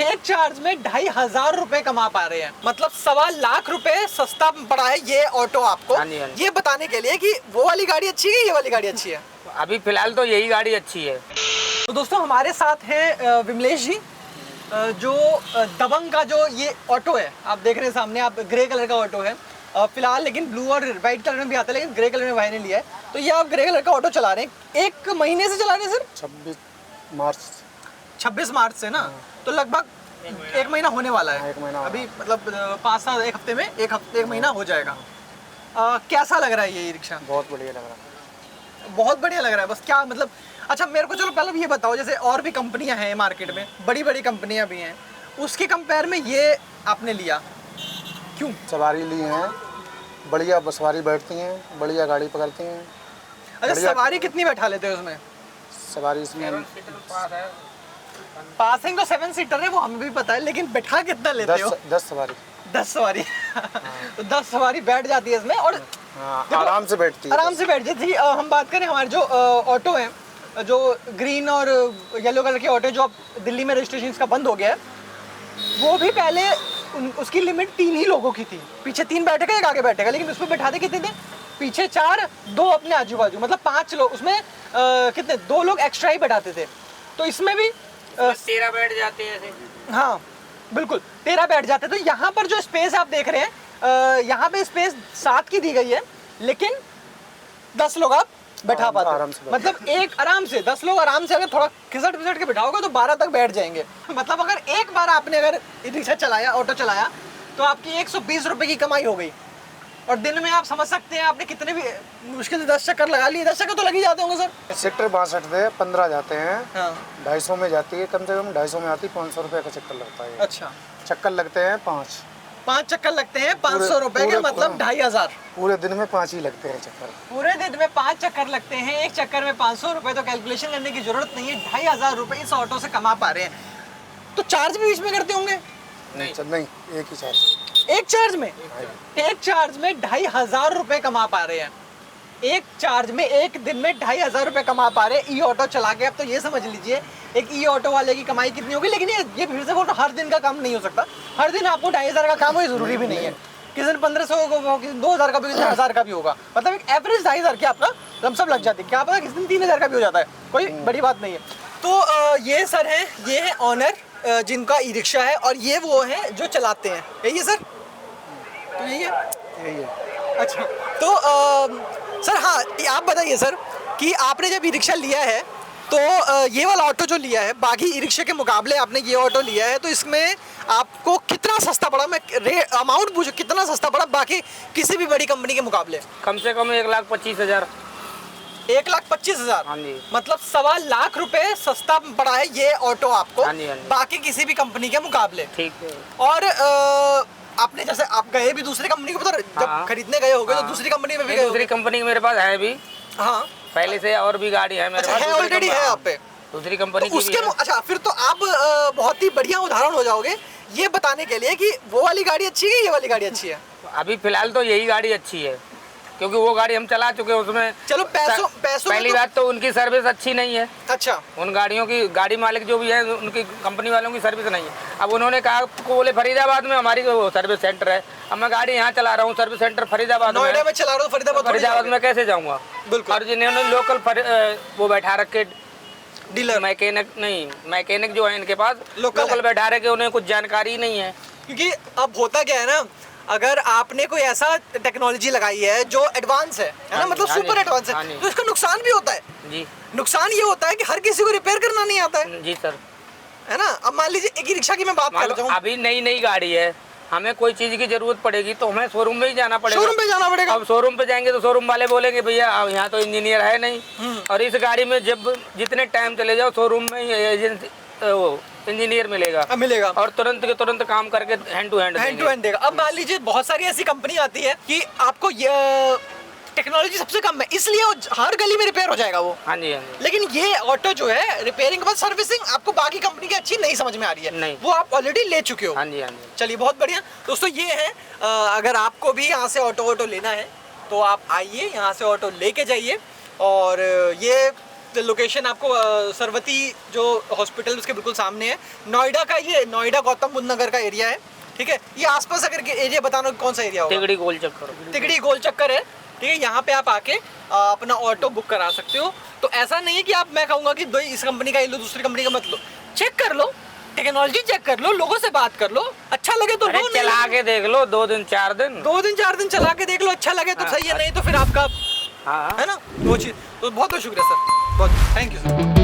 एक चार्ज में 2500 रुपए कमा पा रहे हैं, मतलब 1.25 लाख रुपए सस्ता पड़ा है ये ऑटो आपको। हाँ जी, हाँ जी। ये बताने के लिए कि वो वाली गाड़ी अच्छी है, ये वाली गाड़ी अच्छी है। अभी फिलहाल तो यही गाड़ी अच्छी है। तो दोस्तों हमारे साथ हैं विमलेश जी, जो दबंग का जो ये ऑटो है आप देख रहे हैं सामने, आप ग्रे कलर का ऑटो है फिलहाल, लेकिन ब्लू और वाइट कलर में भी आता है, लेकिन ग्रे कलर में भाई ने लिया है। तो ये आप ग्रे कलर का ऑटो चला रहे हैं, 1 महीने से चला रहे हैं सर? 26 मार्च से ना, तो लगभग 1 महीना होने वाला है। 1 महीना अभी मतलब 5-7 एक हफ्ते में एक महीना हो जाएगा। कैसा लग रहा है ये रिक्शा? बहुत बढ़िया लग रहा है। बहुत बढ़िया लग रहा है। बस क्या मतलब, अच्छा मेरे को चलो पहले ये बताओ, जैसे और भी कंपनियां हैं मार्केट में, बड़ी बड़ी कंपनियां भी हैं, उसके कंपेयर में ये आपने लिया क्यों? सवारी ली हैं, बढ़िया सवारी बैठती हैं, बढ़िया गाड़ी पकड़ती हैं। अच्छा सवारी कितनी बैठा लेते हो उसमें? सवारी इसमें पासिंग तो 7 सीटर है, वो हमें भी पता है, लेकिन बैठा कितना लेते हो? 10 सवारी। 10 सवारी तो 10 सवारी बैठ जाती है इसमें, और हाँ, आराम से बैठती है। आराम से बैठ जाती है। हम बात करें हमारे जो ऑटो हैं, जो ग्रीन और येलो कलर के ऑटो जो अब दिल्ली में रजिस्ट्रेशन का बंद हो गया है, वो भी पहले उसकी लिमिट 3 ही लोगों की थी, पीछे 3 बैठेगा एक आगे बैठेगा, लेकिन उसमें बैठाते कितने थे? पीछे 4, 2 अपने आजू बाजू, मतलब 5 लोग उसमें कितने 2 लोग एक्स्ट्रा ही बैठाते थे। तो इसमें भी 13 बैठ जाते हैं। हाँ बिल्कुल 13 बैठ जाते। तो यहाँ पर जो स्पेस आप देख रहे हैं, यहाँ पे स्पेस 7 की दी गई है, लेकिन 10 लोग आप बैठा पाते आराम हैं। से मतलब एक आराम से 10 लोग आराम से, अगर थोड़ा खिसट पिसट के बैठाओगे तो 12 तक बैठ जाएंगे। मतलब अगर एक बार आपने अगर रिक्शा चलाया, ऑटो चलाया, तो आपकी 120 रुपए की कमाई हो गई। और दिन में आप समझ सकते हैं आपने कितने भी मुश्किल से 10 चक्कर लगा लिए। 10 चक्कर तो लग ही जाते होंगे सर। सेक्टर 62 से 15 जाते हैं। हाँ 250 में जाती है, कम से कम 250 में आती है, 500 रुपये का चक्कर लगता है। अच्छा, चक्कर लगते हैं 5 चक्कर लगते हैं 500 रुपए के, मतलब 2500। पूरे दिन में 5 ही लगते हैं चक्कर। पूरे दिन में 5 चक्कर लगते हैं, एक चक्कर में 500 रुपए। तो कैलकुलेशन करने की जरूरत नहीं है, 2500 रुपए इस ऑटो से कमा पा रहे हैं। तो चार्ज भी बीच में करते होंगे? नहीं, एक ही चार्ज। एक चार्ज में 2500 रुपए कमा पा रहे हैं। एक चार्ज में एक दिन में 2500 रुपए कमा पा रहे हैं ई ऑटो चला के। अब तो ये समझ लीजिए एक ई ऑटो वाले की कमाई कितनी होगी। लेकिन ये फिर से बोल हर दिन का काम नहीं हो सकता, हर दिन आपको 2500 का काम हो, ये जरूरी भी नहीं है। किसी दिन 1500 का, किसी दिन 2000 का भी, किसी दिन 1000 का भी होगा। मतलब एक एवरेज 2500 की आपका लमसम लग जाती है। क्या पता किसी दिन 3000 का भी हो जाता है, कोई बड़ी बात नहीं है। तो ये सर है, ये है ऑनर जिनका ई रिक्शा है, और ये वो है जो चलाते हैं। यही है सर? तो यही है। अच्छा तो सर हाँ आप बताइए सर कि आपने जब ई रिक्शा लिया है, तो ये वाला ऑटो जो लिया है, बाकी ई रिक्शा के मुकाबले आपने ये ऑटो लिया है, तो इसमें आपको कितना सस्ता पड़ा? मैं अमाउंट पूछूं, कितना सस्ता पड़ा बाकी किसी भी बड़ी कंपनी के मुकाबले? कम से कम 1,25,000। 1,25,000? हाँ जी। मतलब 1.25 लाख रुपए सस्ता पड़ा है ये ऑटो आपको। हाँ जी, हाँ जी। बाकी किसी भी कंपनी के मुकाबले। ठीक है। और आपने जैसे आप गए भी दूसरी कंपनी को, पता जब हाँ। खरीदने गए होगे तो हाँ। दूसरी कंपनी में भी नहीं, गए दूसरी होगे? कंपनी की मेरे पास है भी, हाँ पहले से और भी गाड़ी है मेरे अच्छा पास। है, दूसरी ऑलरेडी है कंपनी- आप पे दूसरी कंपनी तो की भी उसके है। अच्छा फिर तो आप बहुत ही बढ़िया उदाहरण हो जाओगे ये बताने के लिए कि वो वाली गाड़ी अच्छी है, ये वाली गाड़ी अच्छी है। अभी फिलहाल तो यही गाड़ी अच्छी है, क्योंकि वो गाड़ी हम चला चुके हैं। उसमें चलो पैसों पहली में बात तो उनकी सर्विस अच्छी नहीं है। अच्छा उन गाड़ियों की, गाड़ी मालिक जो भी है उनकी कंपनी वालों की सर्विस नहीं है। अब उन्होंने कहा आपको, बोले फरीदाबाद में हमारी वो सर्विस सेंटर है। अब मैं गाड़ी यहाँ चला रहा हूँ, सर्विस सेंटर फरीदाबाद में नोएडा में चला रहा हूँ, फरीदाबाद में कैसे जाऊँगा? बिल्कुल। और जिन्होंने लोकल वो बैठा रखे डीलर मैकेनिक जो है इनके पास लोकल बैठा रखे, उन्हें कुछ जानकारी नहीं है। क्योंकि अब होता क्या है ना, अगर आपने कोई ऐसा टेक्नोलॉजी लगाई है जो एडवांस है ना, मतलब सुपर एडवांस है, तो इसका नुकसान भी होता है जी। नुकसान ये होता है कि हर किसी को रिपेयर करना नहीं आता है। जी सर। है ना? अब मान लीजिए एक रिक्शा की मैं बात कर रहा हूँ, अभी नई गाड़ी है, हमें कोई चीज की जरूरत पड़ेगी तो हमें शोरूम में ही जाना पड़ेगा। शोरूम पे जाना पड़ेगा। अब शोरूम पे जाएंगे तो शोरूम वाले बोलेंगे भैया यहाँ तो इंजीनियर है नहीं। और इस गाड़ी में जब जितने टाइम चले जाओ शोरूम में एजेंसी वो इंजीनियर मिलेगा और तुरंत के तुरंत काम करके हैंड टू हैंड देगा। अब मान लीजिए बहुत सारी ऐसी कंपनी आती है कि आपको टेक्नोलॉजी सबसे कम है, इसलिए हर गली में रिपेयर हो जाएगा वो। हाँ जी, हाँ जी। लेकिन ये ऑटो जो है रिपेयरिंग के बाद सर्विसिंग आपको बाकी कंपनी की अच्छी नहीं समझ में आ रही है, नहीं। वो आप ऑलरेडी ले चुके हो। हाँ जी, हाँ जी। चलिए बहुत बढ़िया दोस्तों, ये है अगर आपको भी यहाँ से ऑटो लेना है तो आप आइए, यहाँ से ऑटो लेके जाइए। और ये लोकेशन आपको सरवती जो हॉस्पिटल उसके बिल्कुल सामने है। नोएडा का, ये नोएडा गौतम बुद्ध नगर का एरिया है, ठीक है। ये आसपास अगर एरिया बताना कौन सा एरिया होगा? तिगड़ी गोल चक्कर। तिगड़ी गोल चक्कर है, ठीक है। यहाँ पे आप आके अपना ऑटो बुक करा सकते हो। तो ऐसा नहीं है कि आप, मैं कहूँगा कि इस कंपनी का लो, दूसरी कंपनी का मत लो। चेक कर लो, टेक्नोलॉजी चेक कर लो, लोगों से बात कर लो, अच्छा लगे तो लो, चला के देख लो 2 दिन 4 दिन, 2 दिन 4 दिन चला के देख लो, अच्छा लगे तो सही है, नहीं तो फिर आपका हाँ है ना वो चीज़। तो बहुत बहुत शुक्रिया सर, बहुत थैंक यू सर।